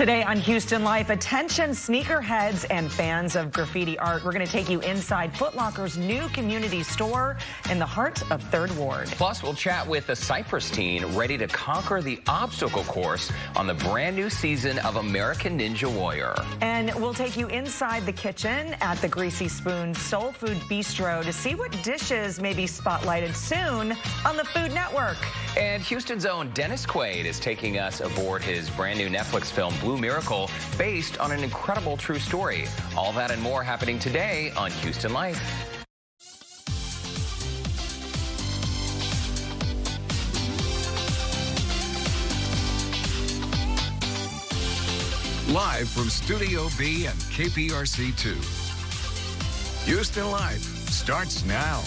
Today on Houston Life, attention sneakerheads and fans of graffiti art. We're going to take you inside Foot Locker's new community store in the heart of 3rd Ward. Plus, we'll chat with a Cypress teen ready to conquer the obstacle course on the brand new season of American Ninja Warrior. And we'll take you inside the kitchen at the Greasy Spoon Soul Food Bistro to see what dishes may be spotlighted soon on the Food Network. And Houston's own Dennis Quaid is taking us aboard his brand new Netflix film, Blue Miracle, based on an incredible true story. All that and more happening today on Houston Life. Live from Studio B and KPRC 2. Houston Life starts now.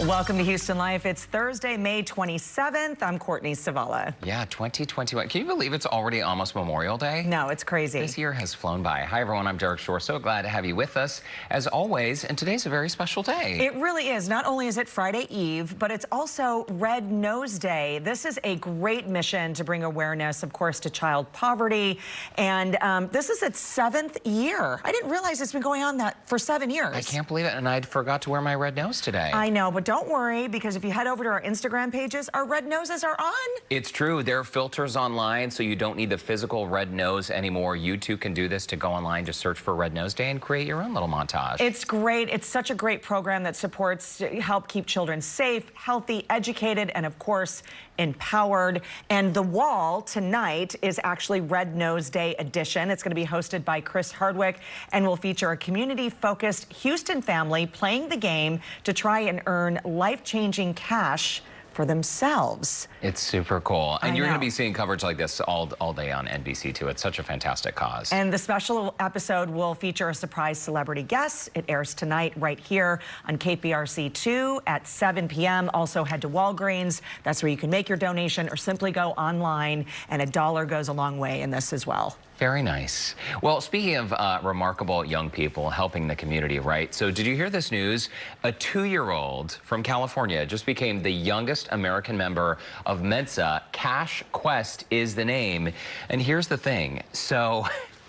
Welcome to Houston Life. It's Thursday, May 27th. I'm Courtney Savala. Yeah, 2021. Can you believe it's already almost Memorial Day? No, it's crazy. This year has flown by. Hi, everyone. I'm Derek Shore. So glad to have you with us, as always. And today's a very special day. It really is. Not only is it Friday Eve, but it's also Red Nose Day. This is a great mission to bring awareness, of course, to child poverty. And this is its 7th year. I didn't realize it's been going on for 7 years. I can't believe it. And I forgot to wear my red nose today. I know, but don't worry, because if you head over to our Instagram pages, our red noses are on. It's true. There are filters online, so you don't need the physical red nose anymore. You too can do this to go online, just search for Red Nose Day and create your own little montage. It's great. It's such a great program that supports to help keep children safe, healthy, educated, and of course, empowered. And the wall tonight is actually Red Nose Day edition. It's going to be hosted by Chris Hardwick and will feature a community-focused Houston family playing the game to try and earn life-changing cash for themselves. It's super cool. And you're going to be seeing coverage like this all day on NBC too. It's such a fantastic cause. And the special episode will feature a surprise celebrity guest. It airs tonight right here on KPRC 2 at 7 p.m. Also head to Walgreens. That's where you can make your donation or simply go online, and $1 goes a long way in this as well. Very nice. Well, speaking of remarkable young people helping the community, right? So did you hear this news? A 2-year-old from California just became the youngest American member of Mensa. Cash Quest is the name. And here's the thing. So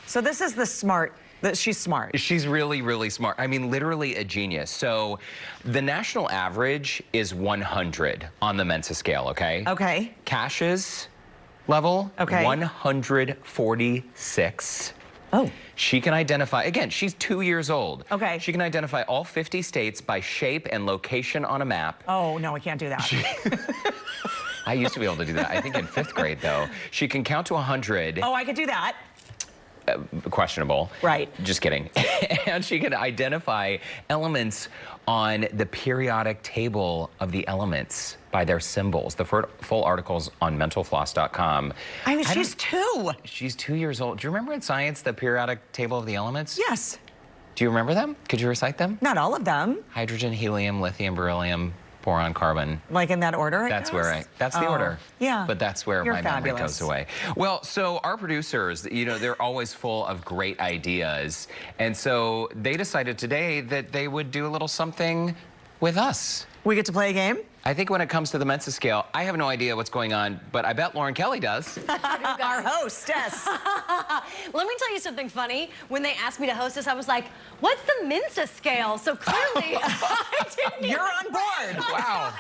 this is she's smart. She's really, really smart. I mean, literally a genius. So the national average is 100 on the Mensa scale, okay? Okay. Cash's level, okay, 146. Oh. She can identify, again, she's 2 years old. Okay. She can identify all 50 states by shape and location on a map. Oh, no, we can't do that. I used to be able to do that. I think in 5th grade, though. She can count to 100. Oh, I could do that. Questionable. Right. Just kidding. And she can identify elements on the periodic table of the elements by their symbols. The full article's on mentalfloss.com. I mean, she's 2. She's 2 years old. Do you remember in science the periodic table of the elements? Yes. Do you remember them? Could you recite them? Not all of them. Hydrogen, helium, lithium, beryllium, boron, carbon. Like in that order? That's the order. Yeah. But that's where my memory goes away. Well, so our producers, you know, they're always full of great ideas. And so they decided today that they would do a little something with us. We get to play a game? I think when it comes to the Mensa scale, I have no idea what's going on, but I bet Lauren Kelly does. Our hostess. Let me tell you something funny. When they asked me to host this, I was like, what's the Mensa scale? So clearly, I didn't You're on board. Wow.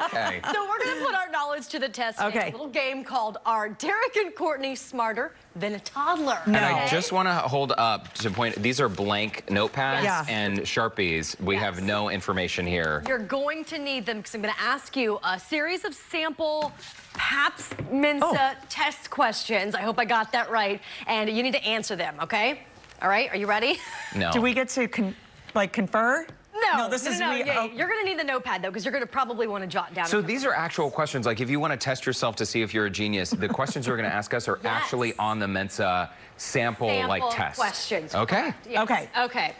Okay. So we're going to put our knowledge to the test. Okay. In a little game called Are Derek and Courtney Smarter Than a Toddler? No. And I just want to hold up to point, these are blank notepads and Sharpies. We have no information here. You're going to need them because I'm going to ask you a series of sample PAPS Mensa test questions. I hope I got that right. And you need to answer them, okay? All right, are you ready? No. Do we get to confer? No, this is You're going to need the notepad, though, because you're going to probably want to jot down. So these are actual questions. Like, if you want to test yourself to see if you're a genius, the questions you're going to ask us are actually on the Mensa sample like, test. Questions. Okay. Yes. Okay. Okay.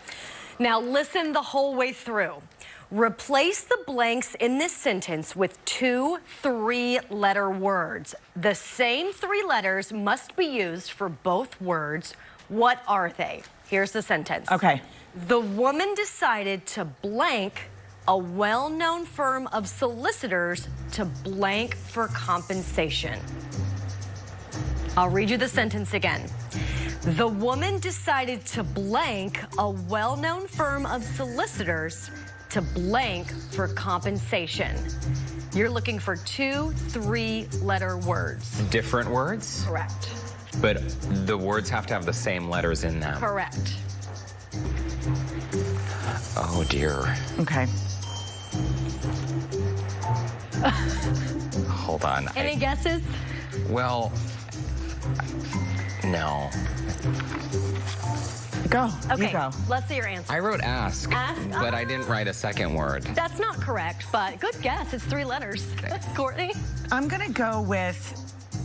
Now, listen the whole way through. Replace the blanks in this sentence with 2 3-letter words. The same 3 letters must be used for both words. What are they? Here's the sentence. Okay. The woman decided to blank a well-known firm of solicitors to blank for compensation. I'll read you the sentence again. The woman decided to blank a well-known firm of solicitors to blank for compensation. You're looking for 2 3-letter words. Different words? Correct. But the words have to have the same letters in them. Correct. Oh, dear. Okay. Hold on. Any guesses? Well, no. Go. Okay, You go. let's see your answer. I wrote ask, Ask? but I didn't write a second word. That's not correct, but good guess. It's 3 letters. Courtney? I'm going to go with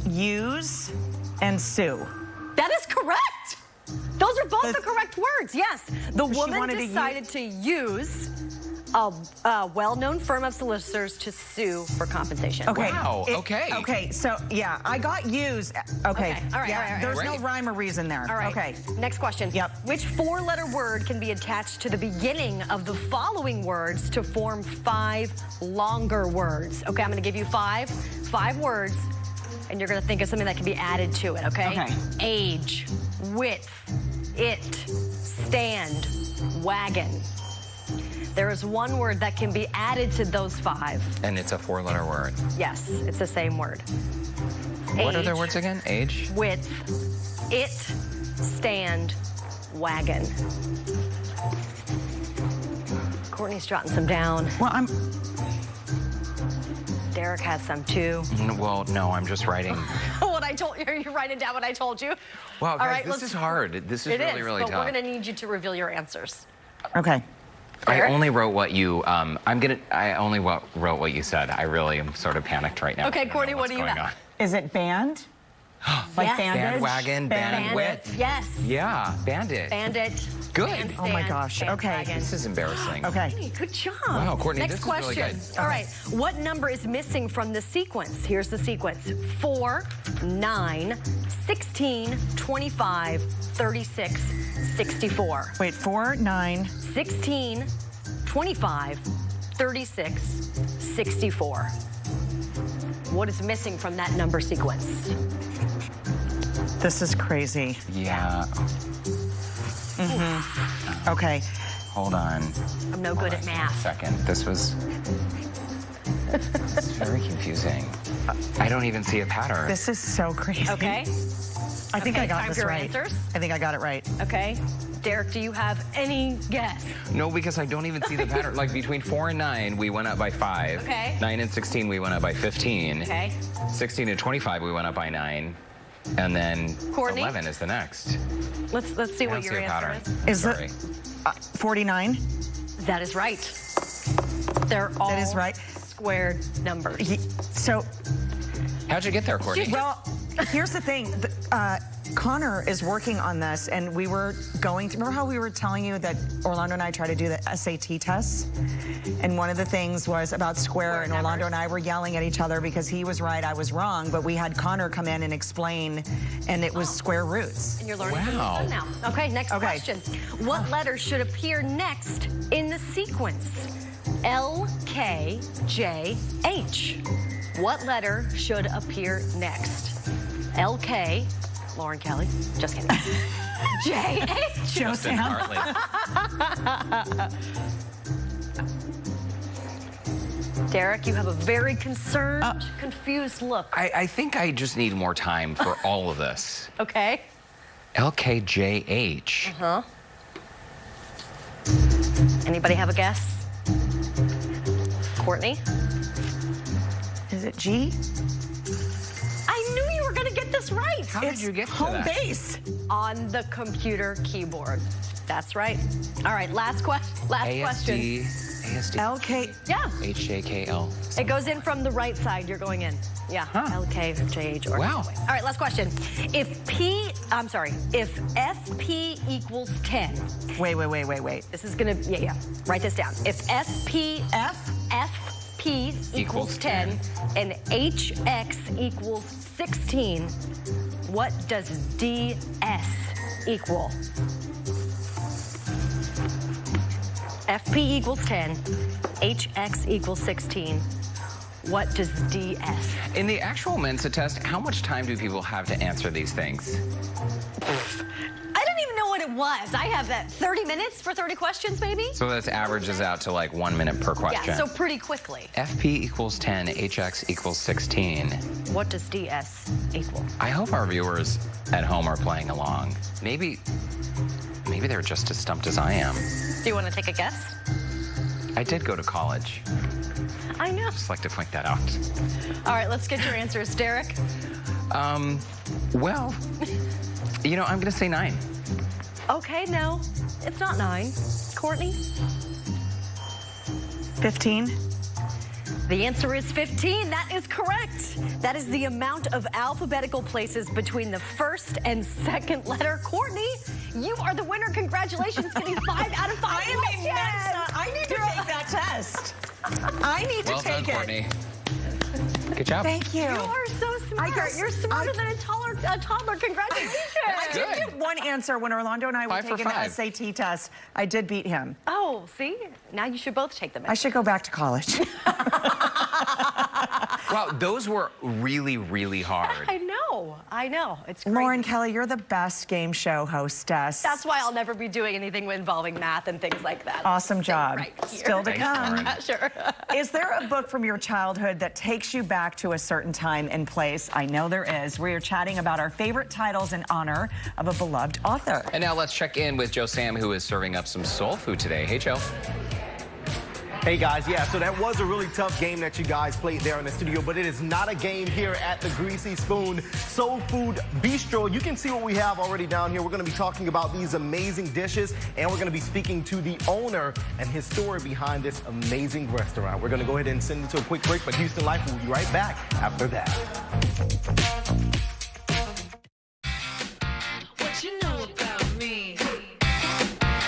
use and sue. That is correct. Those are both the correct words. Yes. The woman wanted to decided to use a well-known firm of solicitors to sue for compensation. Okay. Wow, okay. Okay, so yeah, I got use. Okay. All right, yeah, all right. There's no Great. rhyme or reason there. All right. Okay. Next question. Yep. Which 4-letter word can be attached to the beginning of the following words to form 5 longer words? Okay, I'm going to give you 5 words, and you're going to think of something that can be added to it, okay? Okay. Age, width, it, stand, wagon. There is one word that can be added to those 5. And it's a 4-letter word. Yes, it's the same word. What are Age, their words again? Age? Width, it, stand, wagon. Courtney's jotting some down. Well, Derek has some too. Well, no, I'm just writing. What I told you, you're writing down what I told you. Wow, All guys, right, this is hard. This is really, really but tough. we're gonna need you to reveal your answers. okay. I Derek? only wrote what you. I only wrote what you said. I really am sort of panicked right now. Okay, I don't know Courtney, what what's do you going have? on. Is it band? Like Yes. bandage? Bandwagon, bandwidth. Yes. Yeah, bandit. Bandit. Good. Bandstand, Oh my gosh, okay. bandwagon. This is embarrassing. Okay. Hey, good job. Wow, Courtney, Next this is question. really good. All right. What number is missing from the sequence? Here's the sequence. 4, 9, 16, 25, 36, 64. Wait, 4, 9. 16, 25, 36, 64. What is missing from that number sequence? This is crazy. Yeah. Okay. Hold on. I'm no good at A math. second. This was very confusing. I don't even see a pattern. This is so crazy. Okay. I think Okay, I got time this for your right. answers? I think I got it right. Okay. Derek, do you have any guess? No, because I don't even see the pattern. Like between 4 and 9, we went up by 5. Okay. 9 and 16, we went up by 15. Okay. 16 and 25, we went up by 9. And then Courtney? 11 is the next. Let's see I what don't your see a answer pattern. is. Is Sorry. it 49? That is right. They're all That is right. squared numbers. So, How'd you get there, Courtney? well, here's the thing. Connor is working on this, and we were going through. Remember how we were telling you that Orlando and I tried to do the SAT tests? And one of the things was about square, and Orlando and I were yelling at each other because he was right, I was wrong. But we had Connor come in and explain, and it was square roots. And you're learning Wow. from now. Okay, next Okay. question. What letter should appear next in the sequence? L, K, J, H. What letter should appear next? L, K, Lauren Kelly. Just kidding. J, H. Justin Hartley. Derek, you have a very concerned, confused look. I think I just need more time for all of this. Okay. LKJH. Huh? Anybody have a guess? Courtney? Is it G? I knew you were going to get this right. How did you get to home that? base. On the computer keyboard. That's right. All right, last question. ASD. ASD. LK. Yeah, HJKL. it goes in from the right side. You're going in. Yeah, Huh. LKJH. Or Wow. All right, last question. If FP equals 10, Wait. this is gonna, yeah. Write this down. If FP equals 10 and HX equals 16, what does DS equal? FP equals 10, HX equals 16. What does DS? In the actual Mensa test, how much time do people have to answer these things? I don't even know what it was. I have 30 minutes for 30 questions, maybe? So that averages out to like 1 minute per question. Yeah, so pretty quickly. FP equals 10, HX equals 16. What does DS equal? I hope our viewers at home are playing along. Maybe they're just as stumped as I am. Do you want to take a guess? I did go to college. I know. Just like to point that out. All right, let's get your answers, Derek. Well, you know, I'm gonna say 9. Okay, no, it's not 9. Courtney? 15. The answer is 15. That is correct. That is the amount of alphabetical places between the first and second letter. Courtney, you are the winner. Congratulations, getting 5 out of 5. I am a Mensa. I need to take that test. I need to Well take done, it. Courtney. Good job. Thank you. You are so smart. You're smarter than a toddler. Congratulations. I did get one answer when Orlando and I were 5 for taking the 5. SAT test. I did beat him. Oh, see? Now you should both take them. I should go back to college. Wow, those were really, really hard. I know. It's great. Lauren Kelly, you're the best game show hostess. That's why I'll never be doing anything involving math and things like that. Awesome job. Right here. Still to Thanks, come. Lauren. Sure. Is there a book from your childhood that takes you back to a certain time and place? I know there is. We are chatting about our favorite titles in honor of a beloved author. And now let's check in with Joe Sam, who is serving up some soul food today. Hey, Joe. Hey guys, yeah, so that was a really tough game that you guys played there in the studio, but it is not a game here at the Greasy Spoon Soul Food Bistro. You can see what we have already down here. We're going to be talking about these amazing dishes, and we're going to be speaking to the owner and his story behind this amazing restaurant. We're going to go ahead and send it to a quick break, but Houston Life will be right back after that. What you know about me?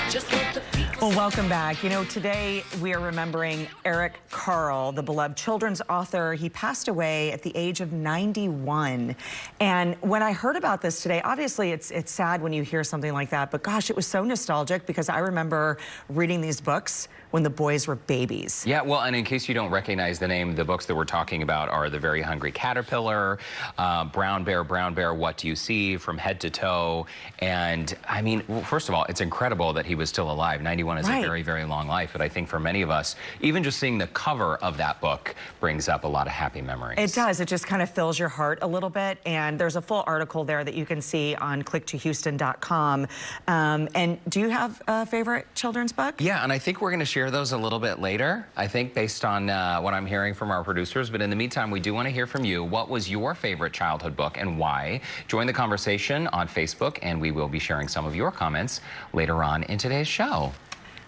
Just let the people Well, welcome back. You know, today we are remembering Eric Carle, the beloved children's author. He passed away at the age of 91. And when I heard about this today, obviously it's sad when you hear something like that, but gosh, it was so nostalgic because I remember reading these books when the boys were babies. Yeah, well, and in case you don't recognize the name, the books that we're talking about are The Very Hungry Caterpillar, Brown Bear, What Do You See, From Head to Toe. And I mean, well, first of all, it's incredible that he was still alive. 91 is Right. a very, very long life. But I think for many of us, even just seeing the cover of that book brings up a lot of happy memories. It does. It just kind of fills your heart a little bit. And there's a full article there that you can see on clicktohouston.com. And do you have a favorite children's book? Yeah, and I think we're going to share those a little bit later, I think, based on what I'm hearing from our producers. But in the meantime, we do want to hear from you. What was your favorite childhood book and why? Join the conversation on Facebook, and we will be sharing some of your comments later on in today's show.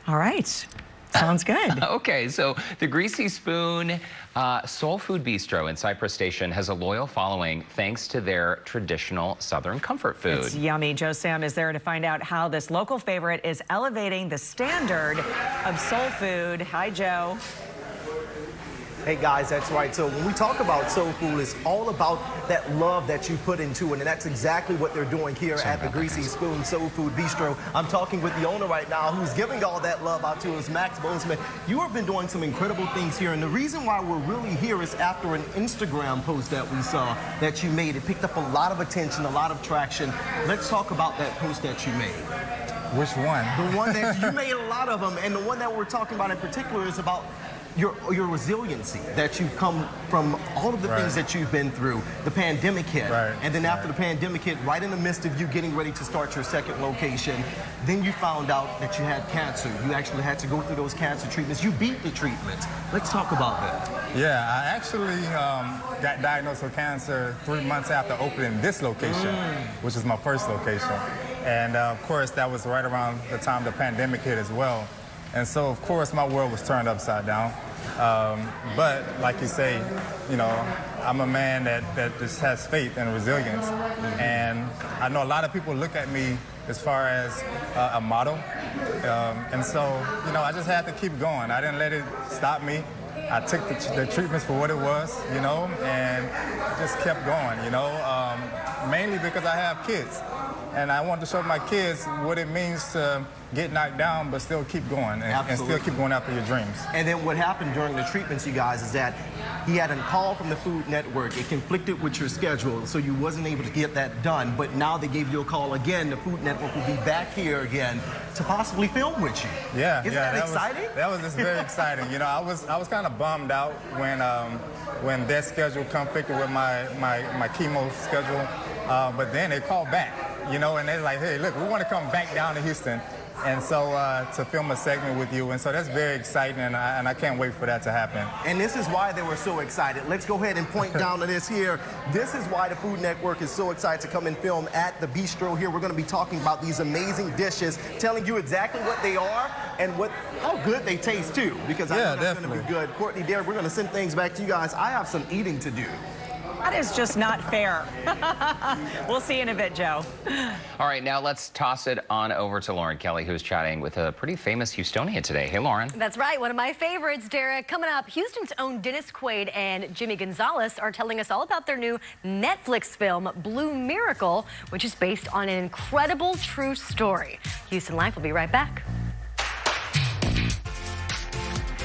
All right. Sounds good. Okay, so the Greasy Spoon Soul Food Bistro in Cypress Station has a loyal following thanks to their traditional Southern comfort food. It's yummy. Joe Sam is there to find out how this local favorite is elevating the standard of soul food. Hi, Joe. Hey guys, that's right. So when we talk about soul food, it's all about that love that you put into it, and that's exactly what they're doing here at the Greasy Spoon Soul Food Bistro. I'm talking with the owner right now who's giving all that love out to us, Max Bozeman. You have been doing some incredible things here, and the reason why we're really here is after an Instagram post that we saw that you made. It picked up a lot of attention, a lot of traction. Let's talk about that post that you made. Which one? The one that you made a lot of them, and the one that we're talking about in particular is about your resiliency, that you've come from all of the things that you've been through. The pandemic hit, and then after the pandemic hit, right in the midst of you getting ready to start your second location, then you found out that you had cancer. You actually had to go through those cancer treatments. You beat the treatments. Let's talk about that. Yeah, I actually got diagnosed with cancer 3 months after opening this location, which is my first location. And of course, that was right around the time the pandemic hit as well. And so, of course, my world was turned upside down. But like you say, you know, I'm a man that just has faith and resilience. And I know a lot of people look at me as far as a model. And so, you know, I just had to keep going. I didn't let it stop me. I took the treatments for what it was, you know, and just kept going, you know, mainly because I have kids. And I wanted to show my kids what it means to get knocked down but still keep going and still keep going after your dreams. And then what happened during the treatments, you guys, is that he had a call from the Food Network. It conflicted with your schedule, so you wasn't able to get that done. But now they gave you a call again. The Food Network will be back here again to possibly film with you. Yeah, Isn't that exciting? That was just very exciting. You know, I was kind of bummed out when their schedule conflicted with my chemo schedule. But then they called back, you know, and they're like, hey, look, we want to come back down to Houston. And so to film a segment with you. And so that's very exciting, and I can't wait for that to happen. And this is why they were so excited. Let's go ahead and point down to this here. This is why the Food Network is so excited to come and film at the Bistro here. We're going to be talking about these amazing dishes, telling you exactly what they are and how good they taste, too, because I know that's going to be good. Courtney, Derek, we're going to send things back to you guys. I have some eating to do. That is just not fair. We'll see you in a bit, Joe. All right, now let's toss it on over to Lauren Kelly, who's chatting with a pretty famous Houstonian today. Hey, Lauren. That's right. One of my favorites, Derek. Coming up, Houston's own Dennis Quaid and Jimmy Gonzalez are telling us all about their new Netflix film, Blue Miracle, which is based on an incredible true story. Houston Life will be right back.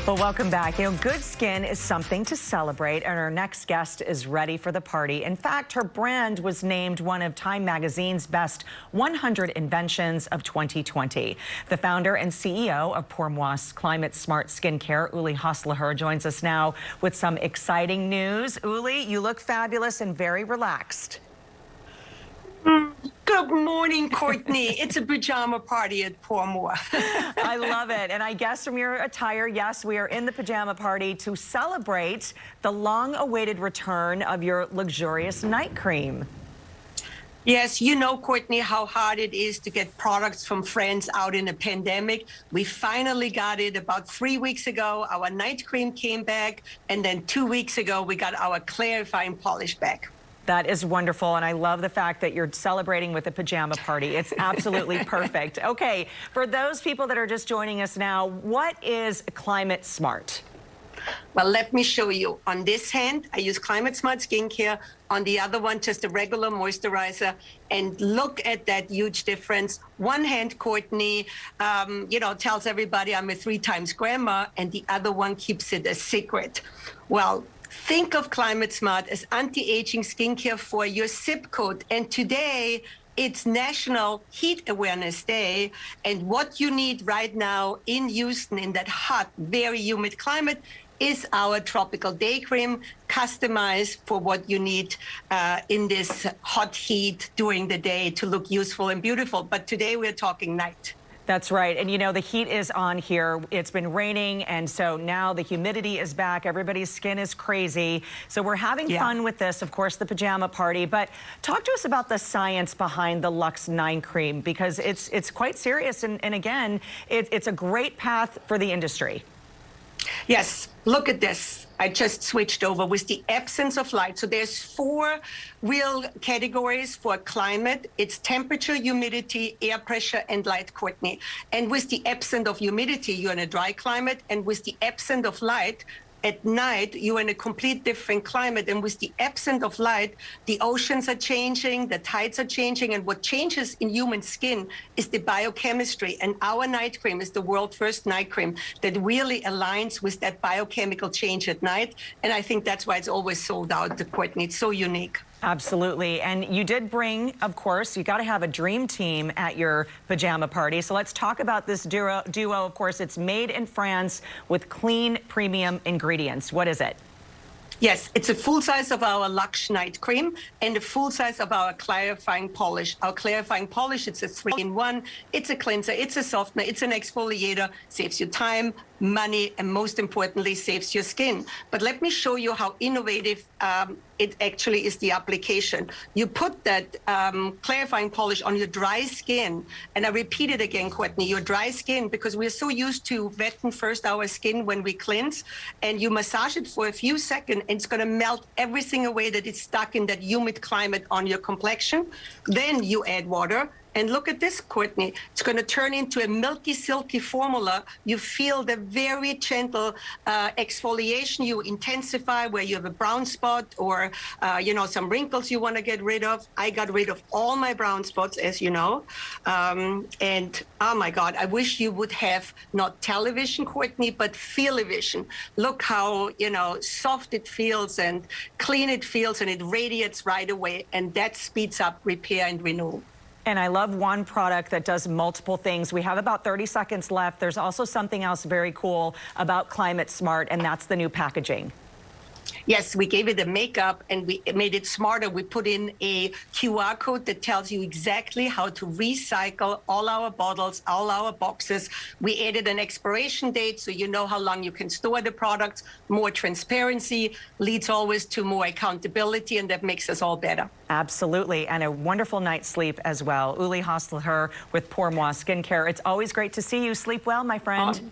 Well, welcome back. You know, good skin is something to celebrate, and our next guest is ready for the party. In fact, her brand was named one of Time Magazine's best 100 inventions of 2020. The founder and CEO of Pour Moi's Climate Smart Skincare, Uli Haslaher, joins us now with some exciting news. Uli, you look fabulous and very relaxed. Good morning, Courtney. It's a pajama party at Pour Moi. I love it. And I guess from your attire, yes, we are in the pajama party to celebrate the long-awaited return of your luxurious night cream. Yes, you know, Courtney, how hard it is to get products from friends out in a pandemic. We finally got it about 3 weeks ago. Our night cream came back, and then 2 weeks ago, we got our clarifying polish back. That is wonderful, and I love the fact that you're celebrating with a pajama party. It's absolutely perfect. Okay, for those people that are just joining us now, what is Climate Smart? Well, let me show you. On this hand, I use Climate Smart Skincare. On the other one, just a regular moisturizer. And look at that huge difference. One hand, Courtney, tells everybody I'm a 3 times grandma, and the other one keeps it a secret. Well, think of Climate Smart as anti-aging skincare for your zip code. And today, it's National Heat Awareness Day. And what you need right now in Houston, in that hot, very humid climate, is our tropical day cream, customized for what you need in this hot heat during the day to look useful and beautiful. But today, we're talking night. That's right. And, you know, the heat is on here. It's been raining, and so now the humidity is back. Everybody's skin is crazy. So we're having fun with this, of course, the pajama party. But talk to us about the science behind the Lux 9 cream, because it's quite serious. And again, it's a great path for the industry. Yes, look at this. I just switched over with the absence of light. So there's 4 real categories for climate. It's temperature, humidity, air pressure, and light, Courtney. And with the absence of humidity, you're in a dry climate. And with the absence of light, at night, you're in a complete different climate. And with the absence of light, the oceans are changing, the tides are changing. And what changes in human skin is the biochemistry. And our night cream is the world's first night cream that really aligns with that biochemical change at night. And I think that's why it's always sold out, Courtney. It's so unique. Absolutely. And you did bring, of course, you got to have a dream team at your pajama party. So let's talk about this duo. Of course, it's made in France with clean, premium ingredients. What is it? Yes, it's a full size of our Luxe Night Cream and a full size of our clarifying polish. Our clarifying polish, it's a 3-in-1. It's a cleanser, it's a softener, it's an exfoliator, saves you time, money, and most importantly, saves your skin. But let me show you how innovative it actually is, the application. You put that clarifying polish on your dry skin, and I repeat it again, Courtney, your dry skin, because we're so used to wetting first our skin when we cleanse, and you massage it for a few seconds, and it's gonna melt everything away that is stuck in that humid climate on your complexion. Then you add water, And look at this, Courtney. It's going to turn into a milky, silky formula. You feel the very gentle exfoliation. You intensify where you have a brown spot or, some wrinkles you want to get rid of. I got rid of all my brown spots, as you know. And, oh, my God, I wish you would have not television, Courtney, but feel-o-vision. Look how, soft it feels and clean it feels, and it radiates right away. And that speeds up repair and renewal. And I love one product that does multiple things. We have about 30 seconds left. There's also something else very cool about Climate Smart, and that's the new packaging. Yes, we gave it a makeup and we made it smarter. We put in a QR code that tells you exactly how to recycle all our bottles, all our boxes. We added an expiration date so you know how long you can store the products. More transparency leads always to more accountability, and that makes us all better. Absolutely, and a wonderful night's sleep as well. Uli Hostler with Pour Moi Skincare. It's always great to see you. Sleep well, my friend.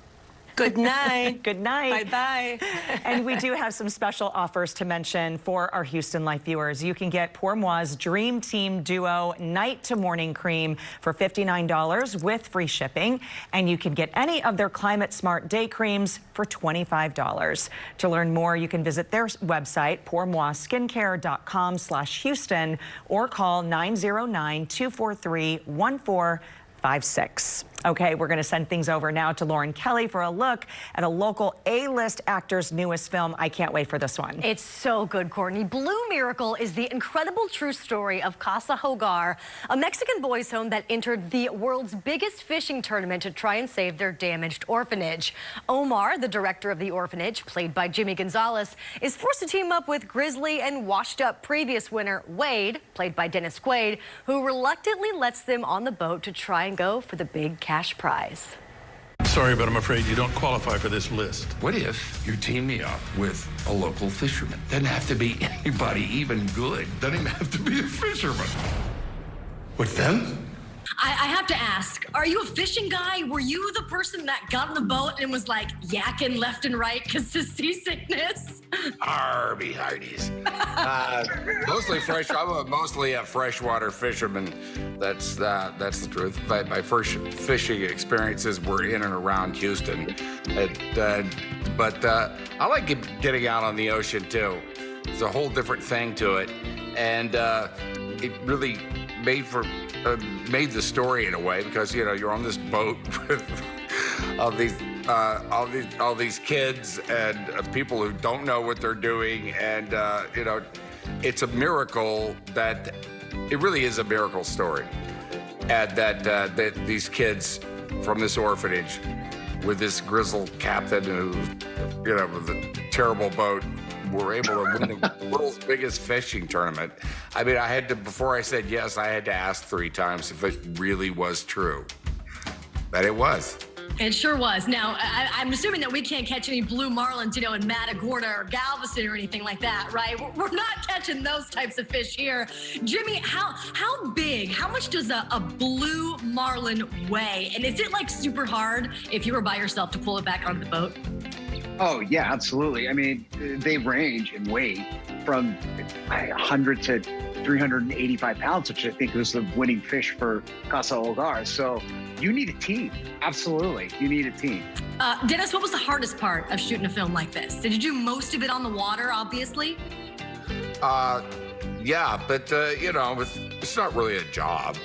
Good night. Good night. Bye-bye. And we do have some special offers to mention for our Houston Life viewers. You can get Pour Moi's Dream Team Duo Night to Morning Cream for $59 with free shipping. And you can get any of their Climate Smart Day Creams for $25. To learn more, you can visit their website, pourmoiskincare.com/Houston, or call 909-243-1456. Okay, we're going to send things over now to Lauren Kelly for a look at a local A-list actor's newest film. I can't wait for this one. It's so good, Courtney. Blue Miracle is the incredible true story of Casa Hogar, a Mexican boys' home that entered the world's biggest fishing tournament to try and save their damaged orphanage. Omar, the director of the orphanage, played by Jimmy Gonzalez, is forced to team up with grizzly and washed-up previous winner Wade, played by Dennis Quaid, who reluctantly lets them on the boat to try and go for the big cash prize. Sorry, but I'm afraid you don't qualify for this list. What if you team me up with a local fisherman? Doesn't have to be anybody even good. Doesn't even have to be a fisherman. With them? I have to ask, are you a fishing guy? Were you the person that got on the boat and was like yakking left and right because of seasickness? Arby Heidies. Mostly fresh. I'm mostly a freshwater fisherman. That's the truth. My first fishing experiences were in and around Houston, but I like getting out on the ocean too. It's a whole different thing to it, and it really made the story in a way, because you're on this boat with all these kids and people who don't know what they're doing, and it's a miracle that it really is a miracle story, and that these kids from this orphanage with this grizzled captain who with a terrible boat were able to win the world's biggest fishing tournament. I mean, before I said yes, I had to ask 3 times if it really was true. But it was. It sure was. Now, I'm assuming that we can't catch any blue marlins, in Matagorda or Galveston or anything like that, right? We're not catching those types of fish here. Jimmy, how big, how much does a blue marlin weigh? And is it super hard if you were by yourself to pull it back onto the boat? Oh, yeah, absolutely. I mean, they range in weight from 100 to 385 pounds, which I think was the winning fish for Casa Hogar. So you need a team. Absolutely. You need a team. Dennis, what was the hardest part of shooting a film like this? Did you do most of it on the water, obviously? Yeah, but, it's not really a job.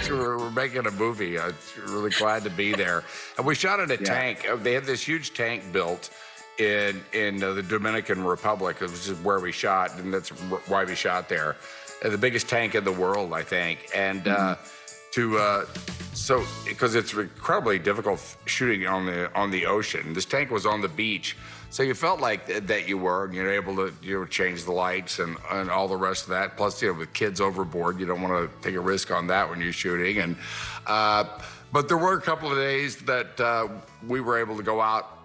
We're making a movie. I'm really glad to be there. And we shot in a tank. They had this huge tank built in the Dominican Republic, which is where we shot, and that's why we shot there. The biggest tank in the world, I think. And because it's incredibly difficult shooting on the ocean. This tank was on the beach, so you felt like that you were, and you're able to change the lights and all the rest of that. Plus, with kids overboard, you don't want to take a risk on that when you're shooting. And but there were a couple of days that we were able to go out,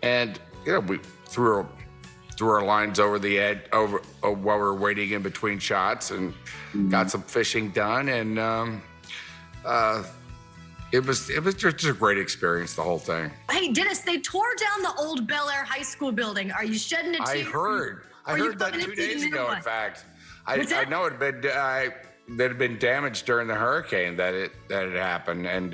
and we threw our lines over the edge while we were waiting in between shots, and got some fishing done, and it was just a great experience, the whole thing. Hey, Dennis, they tore down the old Bel Air High School building. Are you shedding a tear? I heard that 2 days ago, in fact. I know it had been, that had been damaged during the hurricane that it happened. And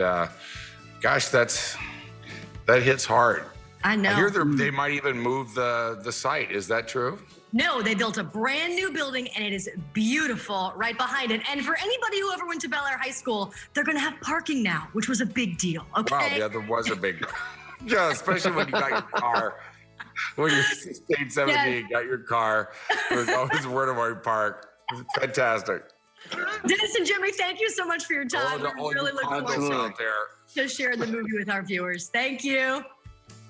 gosh, that hits hard. I know. I hear they might even move the site. Is that true? No, they built a brand new building and it is beautiful right behind it. And for anybody who ever went to Bel Air High School, they're going to have parking now, which was a big deal. Okay. Wow, yeah, there was a big, yeah, especially when you got your car. When you're 16, 17, you got your car. There's always where do I park. It's fantastic. Dennis and Jimmy, thank you so much for your time. All We really you look condos forward out there. to sharing the movie with our viewers. Thank you.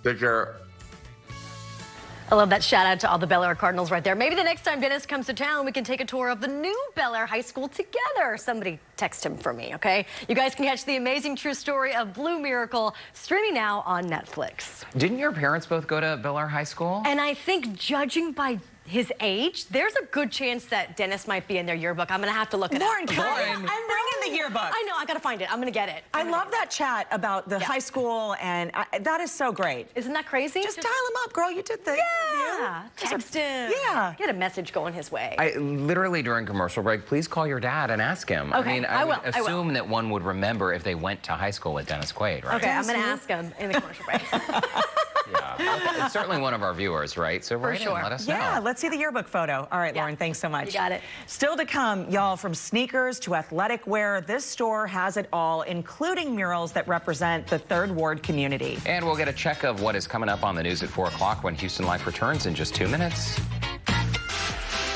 Take care. I love that shout out to all the Bel Air Cardinals right there. Maybe the next time Dennis comes to town, we can take a tour of the new Bel Air High School together. Somebody text him for me, okay? You guys can catch the amazing true story of Blue Miracle streaming now on Netflix. Didn't your parents both go to Bel Air High School? And I think judging by his age, there's a good chance that Dennis might be in their yearbook. I'm gonna have to look it Lauren, up. bring in the yearbook. I know, I gotta find it. I'm gonna get it. I love that chat about the high school, and that is so great. Isn't that crazy? Just dial him up, girl. You did the Yeah, text him. Yeah. Get a message going his way. I literally during commercial break, please call your dad and ask him. Okay, I mean, I would will, I will. assume that one would remember if they went to high school with Dennis Quaid, right? Okay, I'm gonna ask him in the commercial break. Yeah, it's certainly one of our viewers, right? So write in, let us know. Yeah, let's see the yearbook photo. All right, Lauren, thanks so much. You got it. Still to come, y'all, from sneakers to athletic wear, this store has it all, including murals that represent the Third Ward community. And we'll get a check of what is coming up on the news at 4 o'clock when Houston Life returns in just 2 minutes.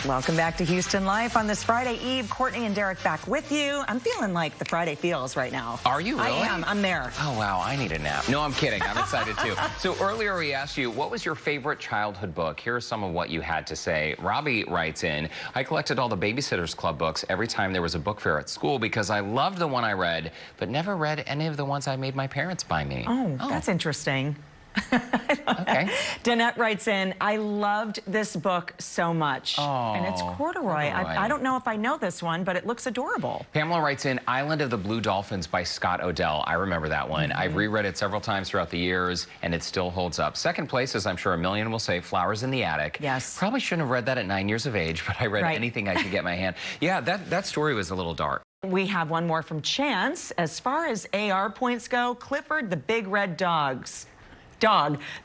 Welcome back to Houston Life on this Friday Eve. Courtney and Derek back with you. I'm feeling like the Friday feels right now. Are you really? I am. I'm there. Oh, wow. I need a nap. No, I'm kidding. I'm excited, too. So earlier we asked you, what was your favorite childhood book? Here's some of what you had to say. Robbie writes in, I collected all the Babysitters Club books every time there was a book fair at school because I loved the one I read, but never read any of the ones I made my parents buy me. Oh, that's interesting. Okay. Danette writes in, I loved this book so much. Oh, and it's corduroy. I don't know if I know this one, but it looks adorable. Pamela writes in, Island of the Blue Dolphins by Scott Odell. I remember that one. I've reread it several times throughout the years, and it still holds up. Second place, as I'm sure a million will say, Flowers in the Attic. Yes. Probably shouldn't have read that at 9 years of age, but I read anything I could get my hand. Yeah, that story was a little dark. We have one more from Chance. As far as AR points go, Clifford the Big Red Dog.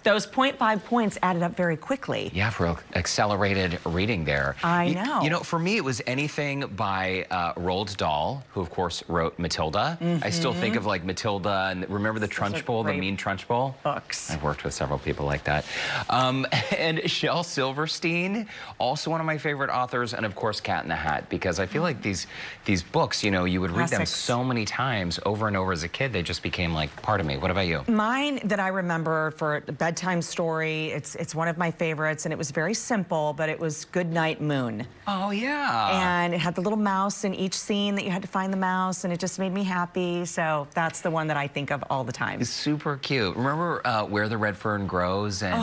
Those 0.5 points added up very quickly. Yeah, for accelerated reading there. I know. You know, for me, it was anything by Roald Dahl, who, of course, wrote Matilda. I still think of, like, Matilda, and remember the Trunchbull, the mean Trunchbull? Books. I've worked with several people like that. And Shel Silverstein, also one of my favorite authors, and, of course, Cat in the Hat, because I feel like these books, you know, you would read them so many times over and over as a kid, they just became, like, part of me. What about you? Mine that I remember for a bedtime story, it's one of my favorites, and it was very simple, but it was Goodnight Moon. Oh, yeah. And it had the little mouse in each scene that you had to find the mouse, and it just made me happy. So that's the one that I think of all the time. It's super cute. Remember Where the Red Fern Grows and,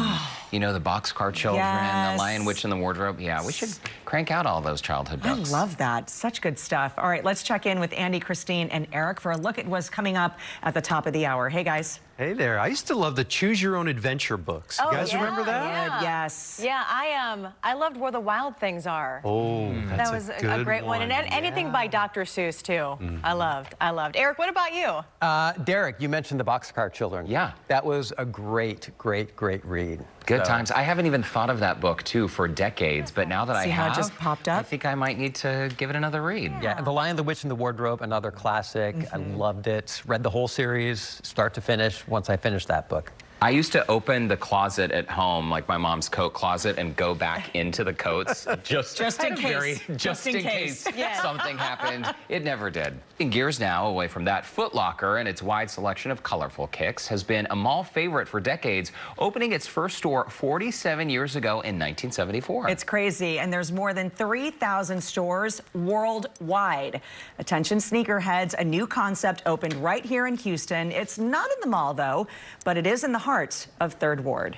you know, the Boxcar Children, the Lion, Witch, and the Wardrobe? Yeah, we should crank out all those childhood books. I love that. Such good stuff. All right, let's check in with Andy, Christine, and Eric for a look at what's coming up at the top of the hour. Hey, guys. Hey there. I used to love the Choose Your Own Adventure books. You guys remember that? Yeah. Yes. Yeah, I loved Where the Wild Things Are. Oh, that's that was a a good great one. And anything by Dr. Seuss, too. I loved. Eric, what about you? Derek, you mentioned the Boxcar Children. Yeah. That was a great read. Good times. I haven't even thought of that book, too, for decades, but now that I have, how it just popped up? I think I might need to give it another read. Yeah, and The Lion, the Witch, and the Wardrobe, another classic. I loved it. Read the whole series, start to finish, once I finished that book. I used to open the closet at home, like my mom's coat closet, and go back into the coats just in case. Just in case something happened. It never did. In gears now, away from that, Foot Locker and its wide selection of colorful kicks has been a mall favorite for decades, opening its first store 47 years ago in 1974. It's crazy, and there's more than 3,000 stores worldwide. Attention sneakerheads, a new concept opened right here in Houston. It's not in the mall, though, but it is in the heart of Third Ward.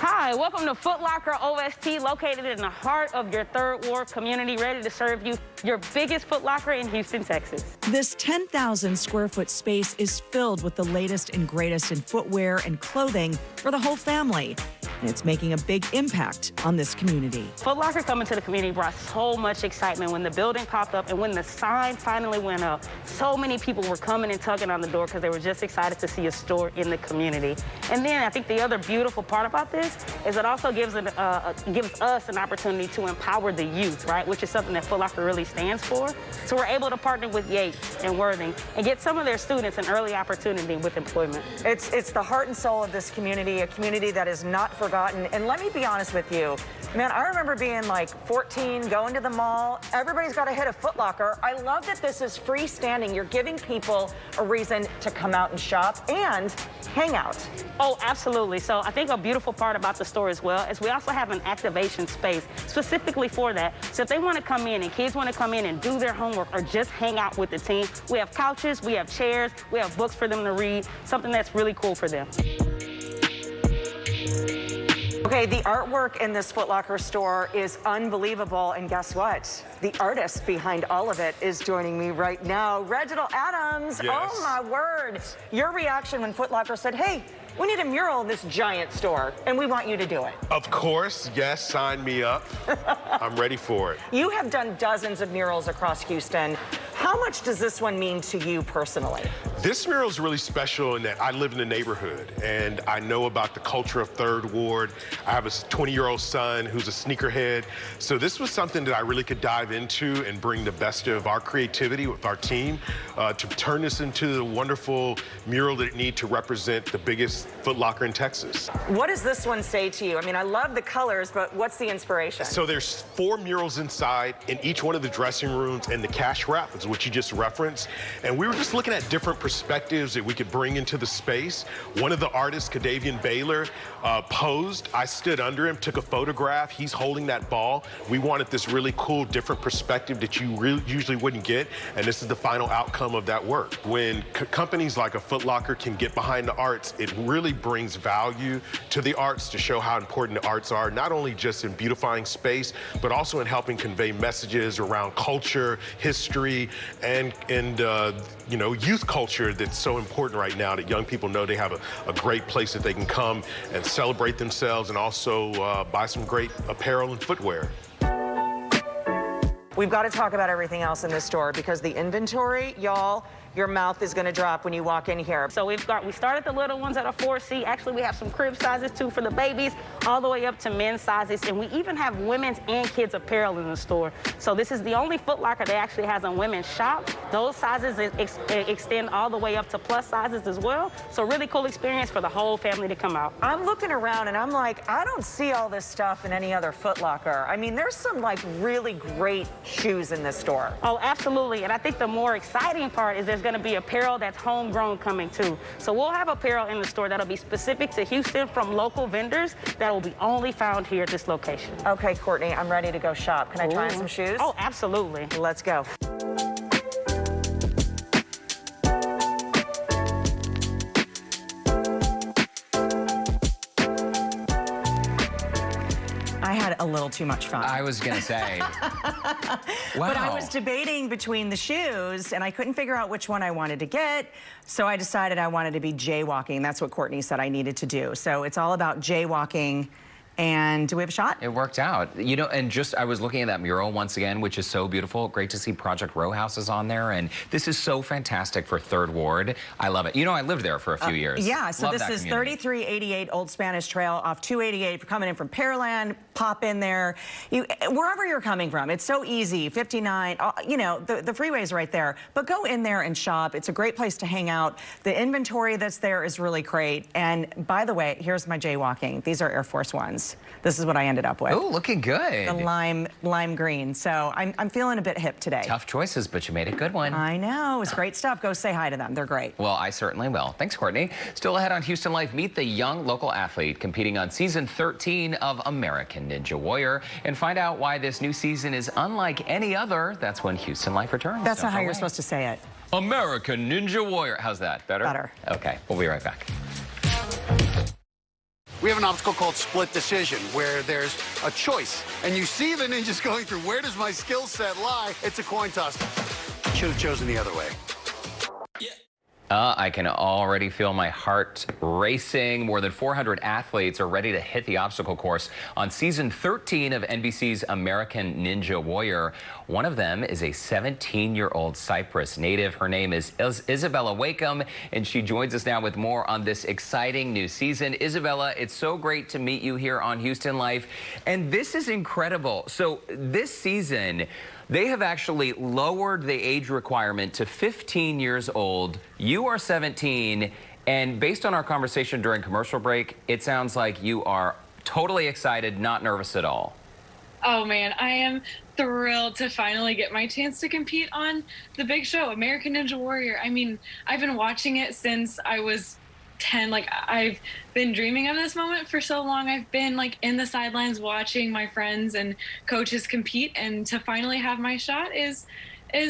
Hi, welcome to Foot Locker OST, located in the heart of your Third Ward community, ready to serve you your biggest Foot Locker in Houston, Texas. This 10,000 square foot space is filled with the latest and greatest in footwear and clothing for the whole family. and it's making a big impact on this community. Foot Locker coming to the community brought so much excitement when the building popped up and when the sign finally went up. So many people were coming and tugging on the door because they were just excited to see a store in the community. And then I think the other beautiful part about this is it also gives us an opportunity to empower the youth, right, which is something that Foot Locker really stands for. So we're able to partner with Yates and Worthing and get some of their students an early opportunity with employment. It's the heart and soul of this community, a community that is not forgotten. And let me be honest with you, man, I remember being like 14, going to the mall. Everybody's got to hit a Foot Locker. I love that this is freestanding. You're giving people a reason to come out and shop and hang out. Oh, absolutely. So I think a beautiful part about the store as well is we also have an activation space specifically for that. So if they want to come in and kids want to come in and do their homework or just hang out with the team, we have couches, we have chairs, we have books for them to read, something that's really cool for them. Okay, the artwork in this Foot Locker store is unbelievable, and guess what? The artist behind all of it is joining me right now. Reginald Adams, Yes. Oh my word. Your reaction when Foot Locker said, hey, we need a mural in this giant store, and we want you to do it. Of course, yes, sign me up. I'm ready for it. You have done dozens of murals across Houston. How much does this one mean to you personally? This mural is really special in that I live in the neighborhood and I know about the culture of Third Ward. I have a 20-year-old son who's a sneakerhead. So this was something that I really could dive into and bring the best of our creativity with our team to turn this into the wonderful mural that it needs to represent the biggest Foot Locker in Texas. What does this one say to you? I mean, I love the colors, but what's the inspiration? So there's 4 murals inside in each one of the dressing rooms, and the cash wrap is what you just referenced. And we were just looking at different perspectives that we could bring into the space. One of the artists, Kadavian Baylor, posed. I stood under him, took a photograph. He's holding that ball. We wanted this really cool, different perspective that you usually wouldn't get, and this is the final outcome of that work. When companies like a Foot Locker can get behind the arts, it really brings value to the arts to show how important the arts are, not only just in beautifying space, but also in helping convey messages around culture, history, and you know, youth culture that's so important right now, that young people know they have a great place that they can come and celebrate themselves and also buy some great apparel and footwear. We've got to talk about everything else in this store because the inventory, y'all, your mouth is going to drop when you walk in here. So we started the little ones at a 4C. Actually, we have some crib sizes too for the babies, all the way up to men's sizes. And we even have women's and kids apparel in the store. So this is the only Foot Locker that actually has a women's shop. Those sizes extend all the way up to plus sizes as well. So really cool experience for the whole family to come out. I'm looking around and I'm like, I don't see all this stuff in any other Foot Locker. I mean, there's some like really great shoes in this store. Oh, absolutely. And I think the more exciting part is there's going to be apparel that's homegrown coming too. So we'll have apparel in the store that'll be specific to Houston from local vendors that will be only found here at this location. Okay, Courtney, I'm ready to go shop. Can I try on some shoes? Oh, absolutely. Let's go. I had a little too much fun. I was gonna say. Wow. But I was debating between the shoes, and I couldn't figure out which one I wanted to get, so I decided I wanted to be jaywalking. That's what Courtney said I needed to do. So it's all about jaywalking. And do we have a shot? It worked out. You know, and just, I was looking at that mural once again, which is so beautiful. Great to see Project Row House is on there. And this is so fantastic for Third Ward. I love it. You know, I lived there for a few years. Yeah, so Love this that is community. 3388 Old Spanish Trail off 288. If you're coming in from Pearland, pop in there. Wherever you're coming from, it's so easy. 59, you know, the freeway is right there. But go in there and shop. It's a great place to hang out. The inventory that's there is really great. And by the way, here's my jaywalking. These are Air Force Ones. This is what I ended up with. Oh, looking good. The lime green. So I'm feeling a bit hip today. Tough choices, but you made a good one. I know. It's great stuff. Go say hi to them. They're great. Well, I certainly will. Thanks, Courtney. Still ahead on Houston Life, meet the young local athlete competing on season 13 of American Ninja Warrior and find out why this new season is unlike any other. That's when Houston Life returns. That's Don't not how go you're away. supposed to say it. American Ninja Warrior. How's that? Better? Better. Okay, we'll be right back. We have an obstacle called split decision, where there's a choice, and you see the ninjas going through, where does my skill set lie? It's a coin toss. Should have chosen the other way. I can already feel my heart racing. More than 400 athletes are ready to hit the obstacle course on season 13 of NBC's American Ninja Warrior. One of them is a 17-year-old Cyprus native. Her name is Isabella Wakeham, and she joins us now with more on this exciting new season. Isabella, it's so great to meet you here on Houston Life, and this is incredible. So this season, they have actually lowered the age requirement to 15 years old. You are 17, and based on our conversation during commercial break, it sounds like you are totally excited, not nervous at all. Oh man, I am thrilled to finally get my chance to compete on the big show, American Ninja Warrior. I mean, I've been watching it since I was 10. Like, I've been dreaming of this moment for so long. I've been like in the sidelines watching my friends and coaches compete, and to finally have my shot is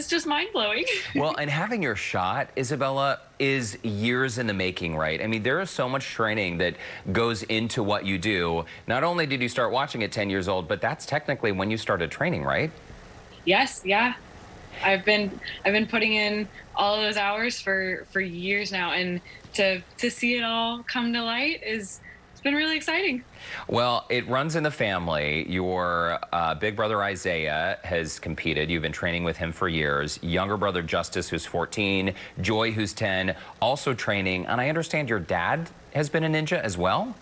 just mind-blowing. Well, and having your shot, Isabella, is years in the making, right? I mean, there is so much training that goes into what you do. Not only did you start watching at 10 years old, but that's technically when you started training, right? Yes, yeah. I've been putting in all of those hours for years now, and to see it all come to light it's been really exciting. Well, it runs in the family. Your big brother Isaiah has competed. You've been training with him for years. Younger brother Justice, who's 14, Joy, who's 10, also training. And I understand your dad has been a ninja as well?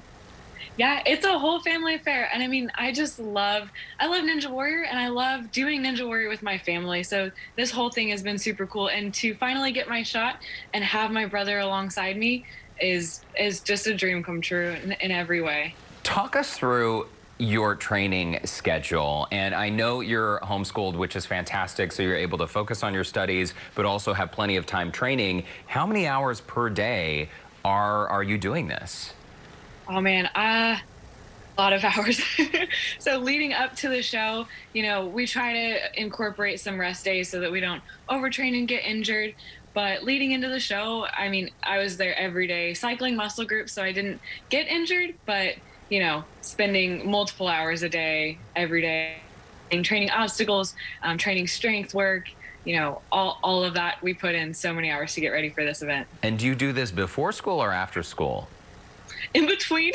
Yeah, it's a whole family affair. And I mean, I love Ninja Warrior, and I love doing Ninja Warrior with my family. So this whole thing has been super cool. And to finally get my shot and have my brother alongside me is just a dream come true in every way. Talk us through your training schedule. And I know you're homeschooled, which is fantastic, so you're able to focus on your studies, but also have plenty of time training. How many hours per day are you doing this? Oh man, a lot of hours. So leading up to the show, you know, we try to incorporate some rest days so that we don't overtrain and get injured. But leading into the show, I mean, I was there every day cycling muscle groups, so I didn't get injured, but, you know, spending multiple hours a day, every day, and training obstacles, training strength work, you know, all of that. We put in so many hours to get ready for this event. And do you do this before school or after school? In between.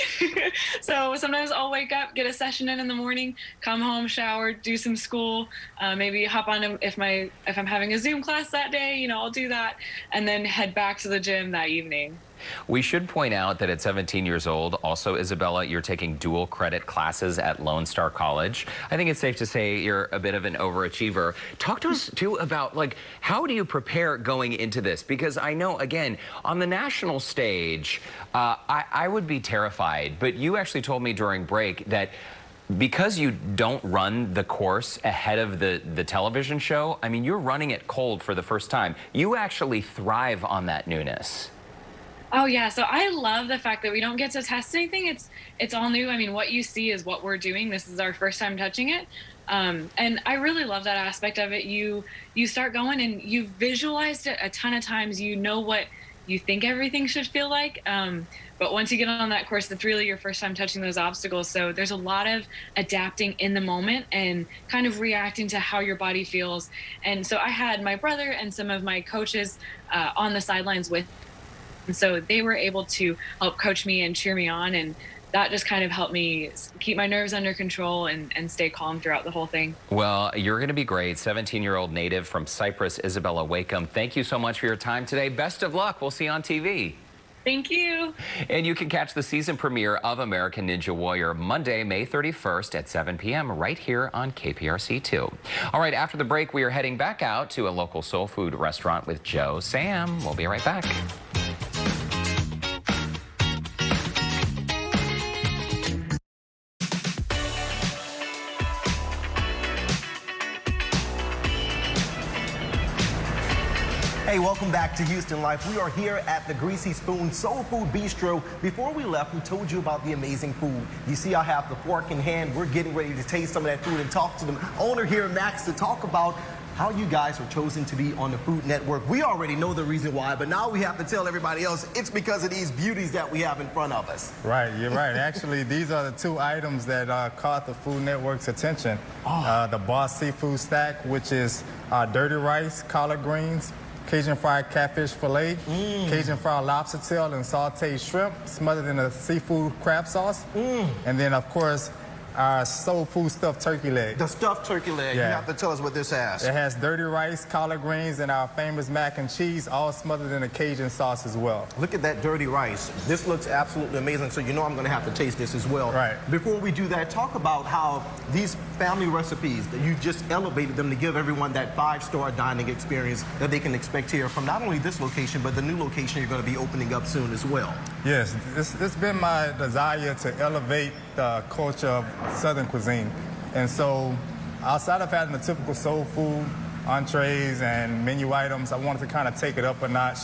So sometimes I'll wake up, get a session in the morning, come home, shower, do some school, maybe hop on if I'm having a Zoom class that day, you know, I'll do that, and then head back to the gym that evening. We should point out that at 17 years old, also, Isabella, you're taking dual credit classes at Lone Star College. I think it's safe to say you're a bit of an overachiever. Talk to us, too, about, like, how do you prepare going into this? Because I know, again, on the national stage, I would be terrified. But you actually told me during break that because you don't run the course ahead of the television show, I mean, you're running it cold for the first time. You actually thrive on that newness. Oh yeah, so I love the fact that we don't get to test anything. It's all new. I mean, what you see is what we're doing. This is our first time touching it. And I really love that aspect of it. You start going and you've visualized it a ton of times. You know what you think everything should feel like. But once you get on that course, it's really your first time touching those obstacles. So there's a lot of adapting in the moment and kind of reacting to how your body feels. And so I had my brother and some of my coaches on the sidelines with. And so they were able to help coach me and cheer me on, and that just kind of helped me keep my nerves under control and stay calm throughout the whole thing. Well, you're going to be great. 17-year-old native from Cyprus, Isabella Wakeham. Thank you so much for your time today. Best of luck. We'll see you on TV. Thank you. And you can catch the season premiere of American Ninja Warrior Monday, May 31st at 7 p.m. right here on KPRC2. All right, after the break, we are heading back out to a local soul food restaurant with Joe Sam. We'll be right back. Hey, welcome back to Houston Life. We are here at the Greasy Spoon Soul Food Bistro. Before we left, we told you about the amazing food. You see, I have the fork in hand. We're getting ready to taste some of that food and talk to the owner here, Max, to talk about how you guys were chosen to be on the Food Network. We already know the reason why, but now we have to tell everybody else it's because of these beauties that we have in front of us. Right, you're right. Actually, these are the two items that caught the Food Network's attention. The Boss Seafood Stack, which is dirty rice, collard greens, Cajun fried catfish fillet, Cajun fried lobster tail, and sauteed shrimp smothered in a seafood crab sauce. And then, of course, our soul food stuffed turkey leg. The stuffed turkey leg. Yeah. You have to tell us what this has. It has dirty rice, collard greens, and our famous mac and cheese, all smothered in a Cajun sauce as well. Look at that dirty rice. This looks absolutely amazing, so you know I'm going to have to taste this as well. Right. Before we do that, talk about how these family recipes, that you just elevated them to give everyone that 5-star dining experience that they can expect here from not only this location, but the new location you're going to be opening up soon as well. Yes, it's been my desire to elevate the culture of Southern cuisine. And so, outside of having the typical soul food, entrees, and menu items, I wanted to kind of take it up a notch.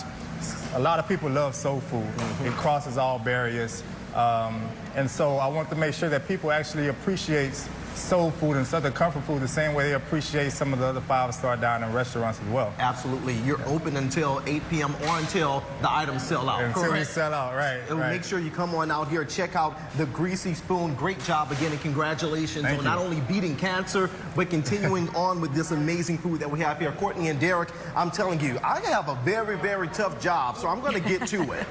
A lot of people love soul food. It crosses all barriers. And so I want to make sure that people actually appreciate soul food and Southern comfort food the same way they appreciate some of the other 5-star dining restaurants as well. Absolutely. You're open until 8 p.m. or until the items sell out. Until we sell out, right. Make sure you come on out here, check out the Greasy Spoon. Great job again, and congratulations on not only beating cancer, but continuing on with this amazing food that we have here. Courtney and Derek, I'm telling you, I have a very, very tough job, so I'm going to get to it.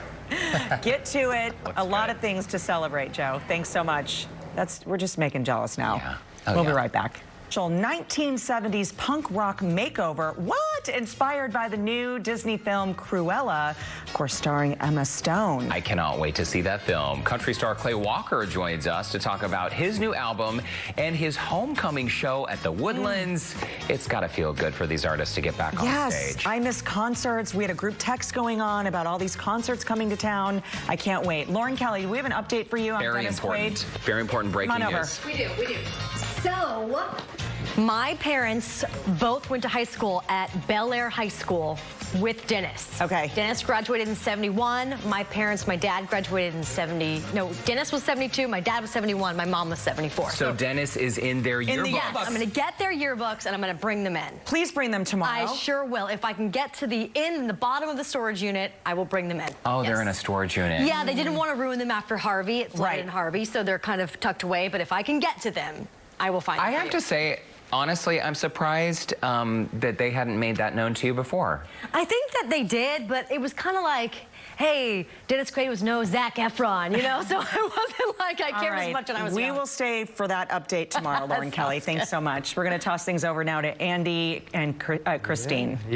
Get to it. A lot of things to celebrate, Joe. Thanks so much. We're just making jealous now. Yeah. We'll be right back. 1970s punk rock makeover. What? Inspired by the new Disney film Cruella, of course, starring Emma Stone. I cannot wait to see that film. Country star Clay Walker joins us to talk about his new album and his homecoming show at the Woodlands. It's got to feel good for these artists to get back on stage. I miss concerts. We had a group text going on about all these concerts coming to town. I can't wait. Lauren Kelly, do we have an update for you on Dennis Quaid? Very important breaking Come on over. news. We do. So, my parents both went to high school at Bel Air High School with Dennis. Okay. Dennis graduated in 71. My dad graduated in 70. No, Dennis was 72. My dad was 71. My mom was 74. So Dennis is in their yearbooks. Yes, I'm going to get their yearbooks and I'm going to bring them in. Please bring them tomorrow. I sure will. If I can get to the bottom of the storage unit, I will bring them in. Oh, they're in a storage unit. Yeah, they didn't want to ruin them after Harvey. It flooded in Harvey, so they're kind of tucked away. But if I can get to them, I will find them. I have to say, honestly, I'm surprised that they hadn't made that known to you before. I think that they did, but it was kind of like, hey, Dennis Quaid was no Zac Efron, you know? So it wasn't like I cared as much when I was young. We will stay for that update tomorrow, Lauren Kelly. Thanks so much. We're going to toss things over now to Andy and Christine. Yeah.